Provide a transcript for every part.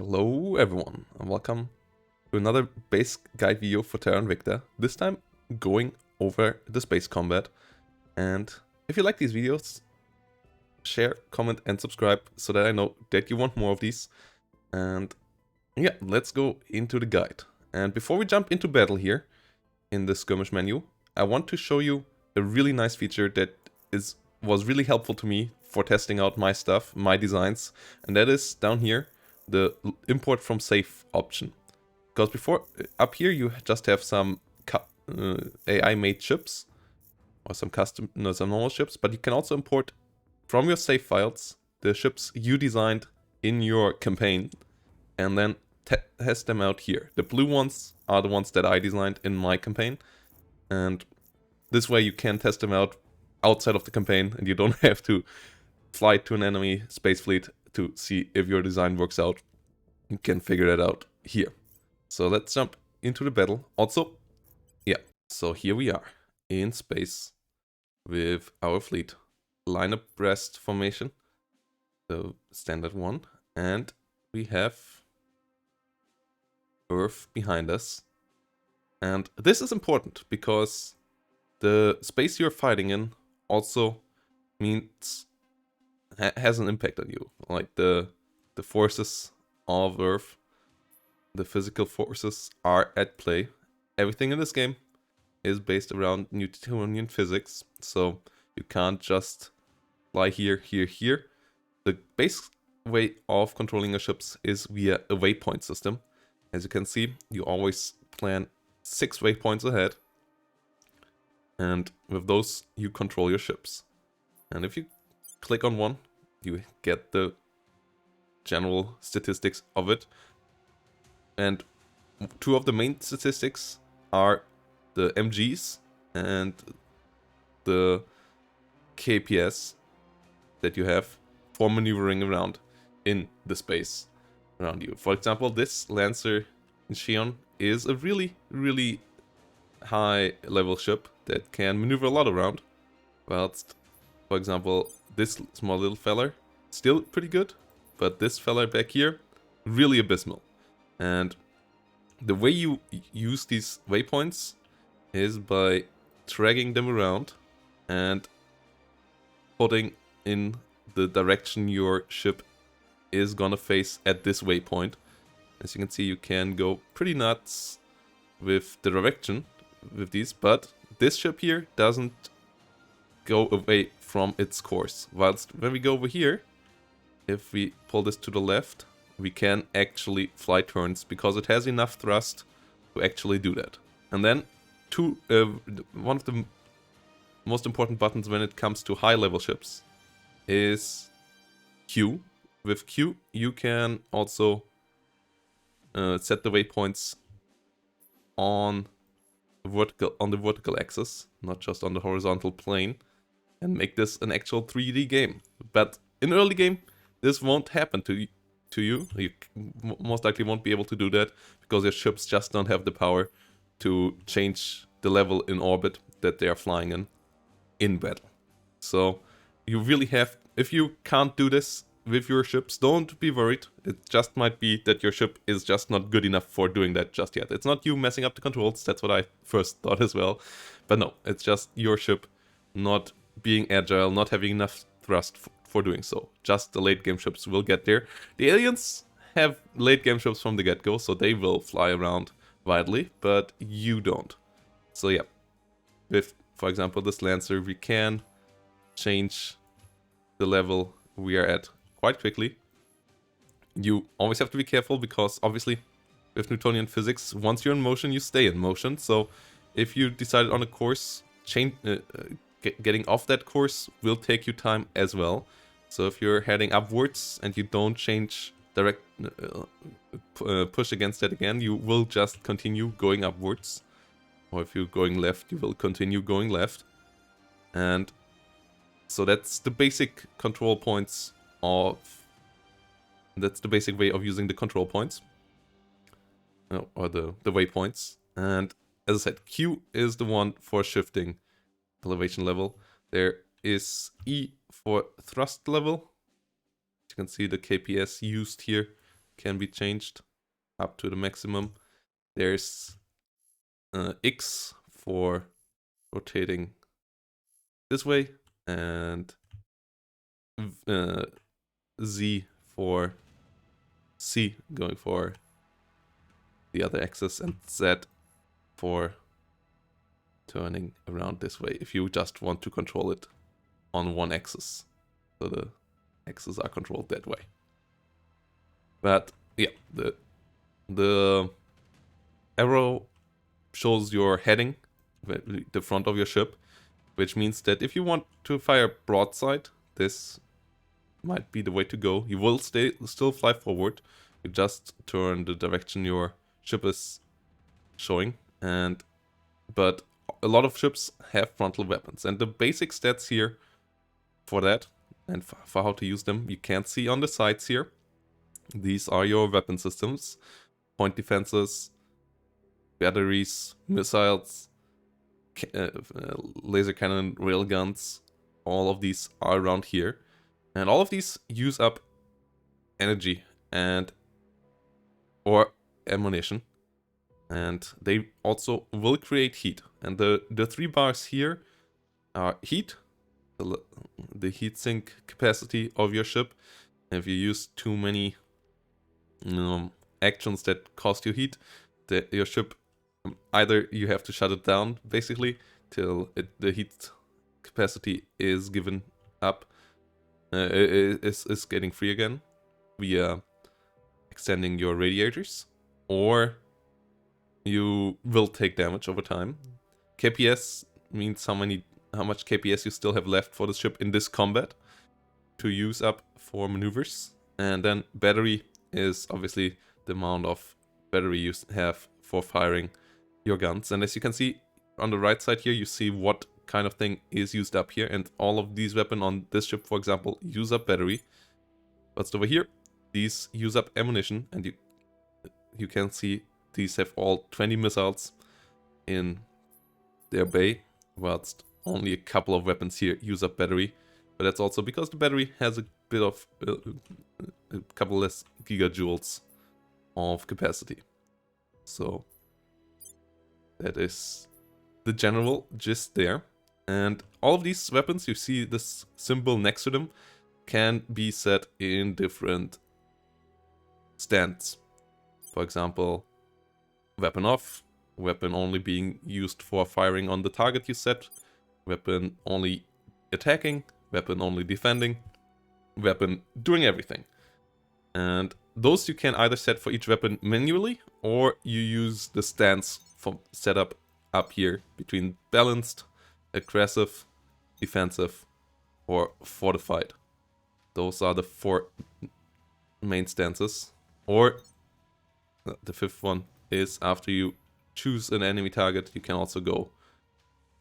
Hello everyone, and welcome to another base guide video for Terra Invicta. This time going over the space combat. And if you like these videos, share, comment and subscribe so that I know that you want more of these. And yeah, let's go into the guide. And before we jump into battle here in the skirmish menu, I want to show you a really nice feature that was really helpful to me for testing out my stuff, my designs, and that is down here, the import from safe option. Because before, up here you just have some AI made ships, or some some normal ships, but you can also import from your save files the ships you designed in your campaign, and then test them out here. The blue ones are the ones that I designed in my campaign, and this way you can test them out outside of the campaign, and you don't have to fly to an enemy space fleet to see if your design works out. You can figure that out here. So let's jump into the battle. Also, yeah, so here we are in space with our fleet. Line abreast formation, the standard one, and we have Earth behind us. And this is important because the space you're fighting in also means has an impact on you. Like the forces of Earth, the physical forces are at play. Everything in this game is based around Newtonian physics, so you can't just fly here, here, here. The base way of controlling your ships is via a waypoint system. As you can see, you always plan 6 waypoints ahead, and with those you control your ships. And if you click on one, you get the general statistics of it. And 2 of the main statistics are the MGs and the KPS that you have for maneuvering around in the space around you. For example, this Lancer in Xion is a really, really high level ship that can maneuver a lot around. Whilst, for example, this small little feller, still pretty good, but this fella back here, really abysmal. And the way you use these waypoints is by dragging them around and putting in the direction your ship is gonna face at this waypoint. As you can see, you can go pretty nuts with the direction with these, but this ship here doesn't go away from its course. Whilst when we go over here, if we pull this to the left, we can actually fly turns because it has enough thrust to actually do that. And then one of the most important buttons when it comes to high level ships is Q. With Q you can also set the waypoints on the vertical axis, not just on the horizontal plane, and make this an actual 3D game. But in early game this won't happen to you. You most likely won't be able to do that because your ships just don't have the power to change the level in orbit that they are flying in battle. So you really have, if you can't do this with your ships, don't be worried. It just might be that your ship is just not good enough for doing that just yet. It's not you messing up the controls, that's what I first thought as well. But no, it's just your ship not being agile, not having enough thrust for doing so. Just the late game ships will get there. The aliens have late game ships from the get-go, so they will fly around widely, but you don't. So yeah, with, for example, this Lancer, we can change the level we are at quite quickly. You always have to be careful because obviously with Newtonian physics, once you're in motion, you stay in motion. So if you decided on a course, getting off that course will take you time as well. So if you're heading upwards and you don't change direct push against that again, you will just continue going upwards. Or if you're going left, you will continue going left. And so that's the basic control points that's the basic way of using the control points. Or the waypoints. And as I said, Q is the one for shifting elevation level. There is E for thrust level. You can see the KPS used here can be changed up to the maximum. There's X for rotating this way, and Z for C going for the other axis, and Z for turning around this way if you just want to control it on one axis. So the axes are controlled that way. But yeah, the arrow shows your heading, the front of your ship, which means that if you want to fire broadside, this might be the way to go. You will still fly forward. You just turn the direction your ship is showing, but a lot of ships have frontal weapons, and the basic stats here for that and for how to use them you can't see on the sides here. These are your weapon systems: point defenses, batteries, missiles, laser cannon, railguns. All of these are around here, and all of these use up energy and or ammunition, and they also will create heat. And the 3 bars here are heat, the heat sink capacity of your ship. If you use too many actions that cost you heat, your ship, either you have to shut it down basically till the heat capacity is given up, is getting free again via extending your radiators, or you will take damage over time. KPS means how much KPS you still have left for the ship in this combat to use up for maneuvers. And then battery is obviously the amount of battery you have for firing your guns. And as you can see on the right side here, you see what kind of thing is used up here, and all of these weapons on this ship, for example, use up battery. But over here, these use up ammunition, and you can see these have all 20 missiles in their bay, whilst only a couple of weapons here use up battery. But that's also because the battery has a bit of a couple less gigajoules of capacity. So that is the general gist there. And all of these weapons, you see this symbol next to them, can be set in different stands. For example, weapon off, weapon only being used for firing on the target you set, weapon only attacking, weapon only defending, weapon doing everything. And those you can either set for each weapon manually, or you use the stands for setup up here between balanced, aggressive, defensive, or fortified. Those are the 4 main stances. Or the 5th one is after you choose an enemy target, you can also go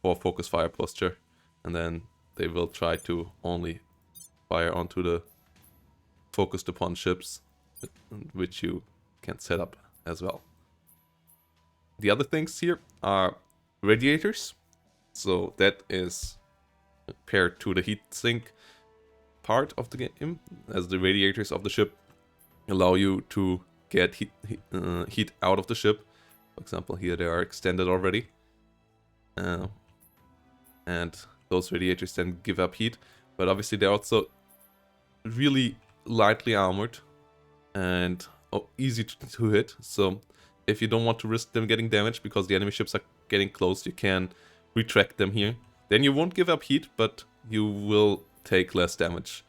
for focus fire posture, and then they will try to only fire onto the focused upon ships, which you can set up as well. The other things here are radiators. So that is paired to the heat sink part of the game, as the radiators of the ship allow you to get heat out of the ship. For example, here they are extended already. And those radiators then give up heat. But obviously they're also really lightly armored and easy to hit. So if you don't want to risk them getting damaged because the enemy ships are getting close, you can retract them here. Then you won't give up heat, but you will take less damage,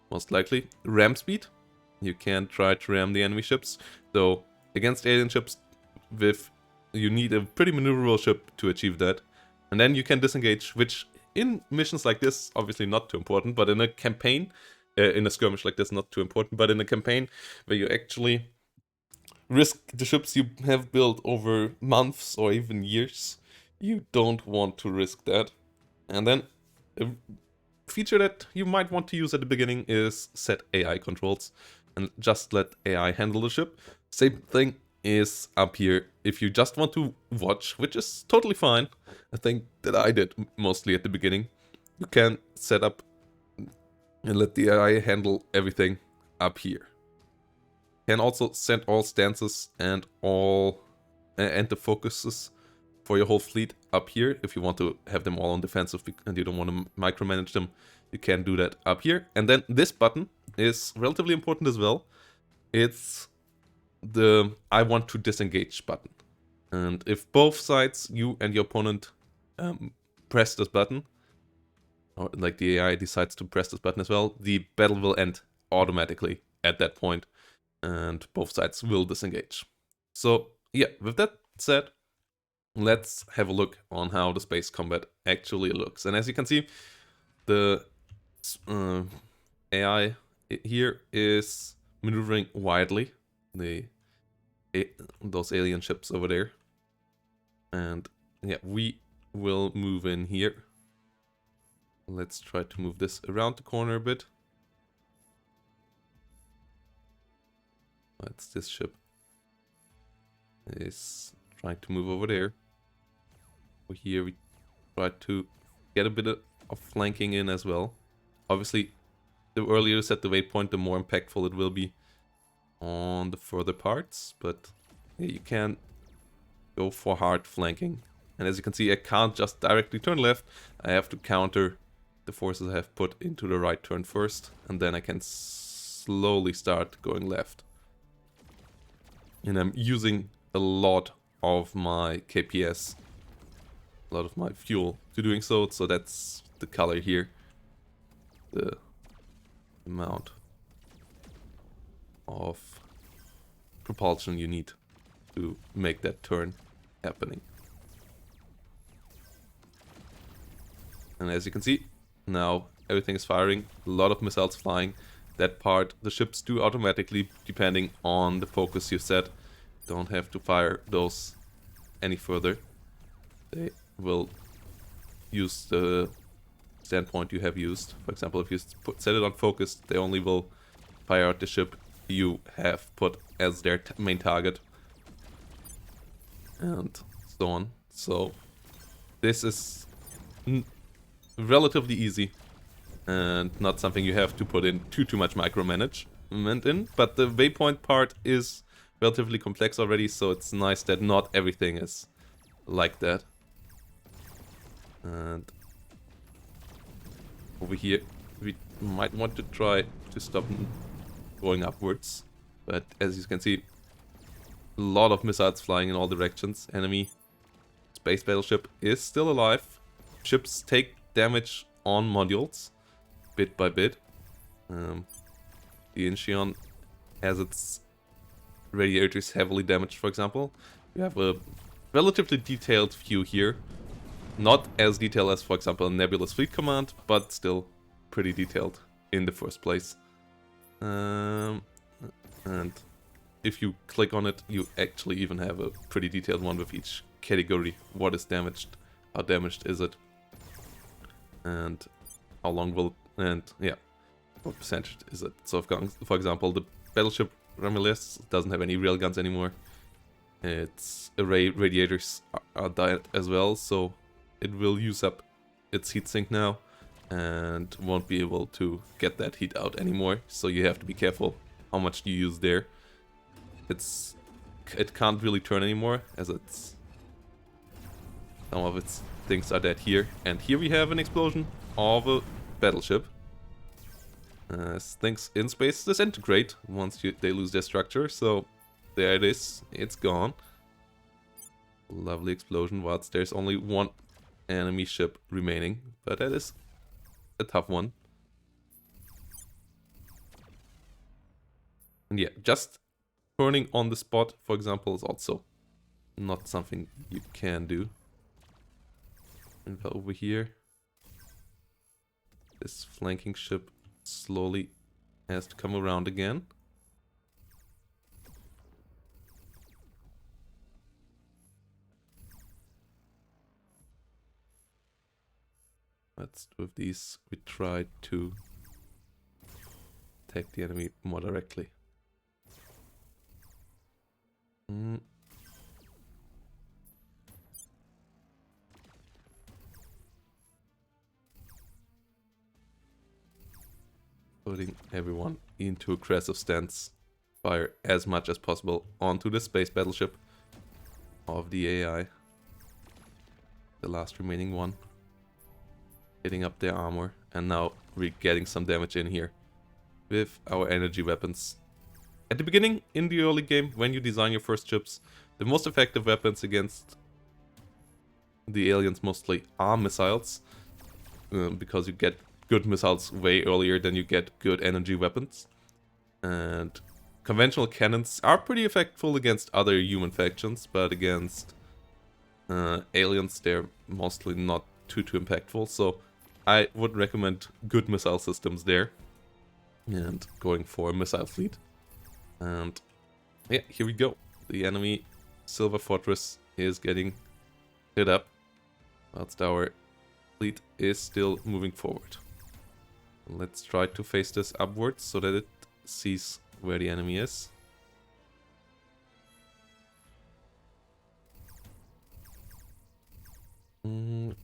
most likely. Ram speed. You can try to ram the enemy ships. So against alien ships, you need a pretty maneuverable ship to achieve that. And then you can disengage, which in missions like this, obviously not too important, but in a campaign, in a skirmish like this, not too important, but in a campaign where you actually risk the ships you have built over months or even years, you don't want to risk that. And then a feature that you might want to use at the beginning is set AI controls and just let AI handle the ship. Same thing is up here if you just want to watch, which is totally fine. I think that I did mostly at the beginning. You can set up and let the AI handle everything up here. Can also send all stances and and the focuses for your whole fleet up here. If you want to have them all on defensive and you don't want to micromanage them, you can do that up here. And then this button is relatively important as well. It's the I want to disengage button. And if both sides, you and your opponent, press this button, or like the AI decides to press this button as well, the battle will end automatically at that point, and both sides will disengage. So yeah, with that said, let's have a look on how the space combat actually looks. And as you can see, the AI here is maneuvering widely those alien ships over there. And yeah, we will move in here. Let's try to move this around the corner a bit. That's this ship is trying to move over there. Over here we try to get a bit of flanking in as well. Obviously, the earlier you set the waypoint, the more impactful it will be on the further parts. But yeah, you can go for hard flanking. And as you can see, I can't just directly turn left. I have to counter the forces I have put into the right turn first. And then I can slowly start going left. And I'm using a lot of my KPS, a lot of my fuel to doing so. So that's the color here. The amount of propulsion you need to make that turn happening. And as you can see, now everything is firing, a lot of missiles flying. That part the ships do automatically depending on the focus you set. Don't have to fire those any further. They will use the standpoint you have used. For example, if you set it on focus, they only will fire out the ship you have put as their main target. And so on. So this is relatively easy and not something you have to put in too much micromanagement in. But the waypoint part is relatively complex already, so it's nice that not everything is like that. And over here we might want to try to stop going upwards, but as you can see, a lot of missiles flying in all directions. Enemy space battleship is still alive. Ships take damage on modules bit by bit. The Incheon has its radiators heavily damaged, for example. We have a relatively detailed view here. Not as detailed as, for example, Nebula's Fleet Command, but still pretty detailed in the first place. And if you click on it, you actually even have a pretty detailed one with each category. What is damaged? How damaged is it? And how long will... and yeah, what percentage is it? So for example, the battleship Ramillies doesn't have any railguns anymore. Its array radiators are died as well, so it will use up its heatsink now and won't be able to get that heat out anymore. So you have to be careful how much you use there. It can't really turn anymore, as it's some of its things are dead here. And here we have an explosion of a battleship. As things in space disintegrate once they lose their structure. So there it is, it's gone. Lovely explosion, whilst there's only one enemy ship remaining, but that is a tough one. And yeah, just turning on the spot, for example, is also not something you can do. And over here, this flanking ship slowly has to come around again. But with these, we try to attack the enemy more directly. Putting everyone into aggressive stance. fire as much as possible onto the space battleship of the AI. The last remaining one. Hitting up their armor, and now we're getting some damage in here with our energy weapons. At the beginning, in the early game, when you design your first ships, the most effective weapons against the aliens mostly are missiles, because you get good missiles way earlier than you get good energy weapons. And conventional cannons are pretty effective against other human factions, but against aliens they're mostly not too impactful, so I would recommend good missile systems there, and going for a missile fleet. And yeah, here we go. The enemy Silver Fortress is getting hit up, whilst our fleet is still moving forward. Let's try to face this upwards so that it sees where the enemy is.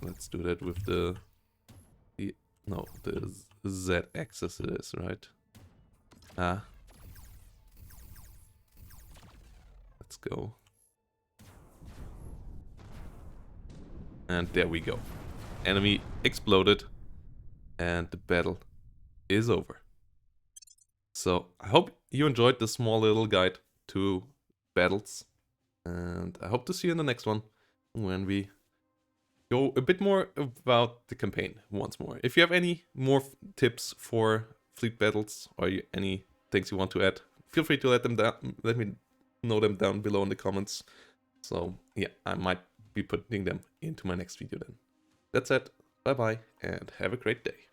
Let's do that with the Z axis it is, right? Let's go. And there we go. Enemy exploded, and the battle is over. So I hope you enjoyed this small little guide to battles, and I hope to see you in the next one when we go a bit more about the campaign once more. If you have any more tips for fleet battles or any things you want to add, feel free to let me know them down below in the comments. So yeah, I might be putting them into my next video then. That's it. Bye bye and have a great day.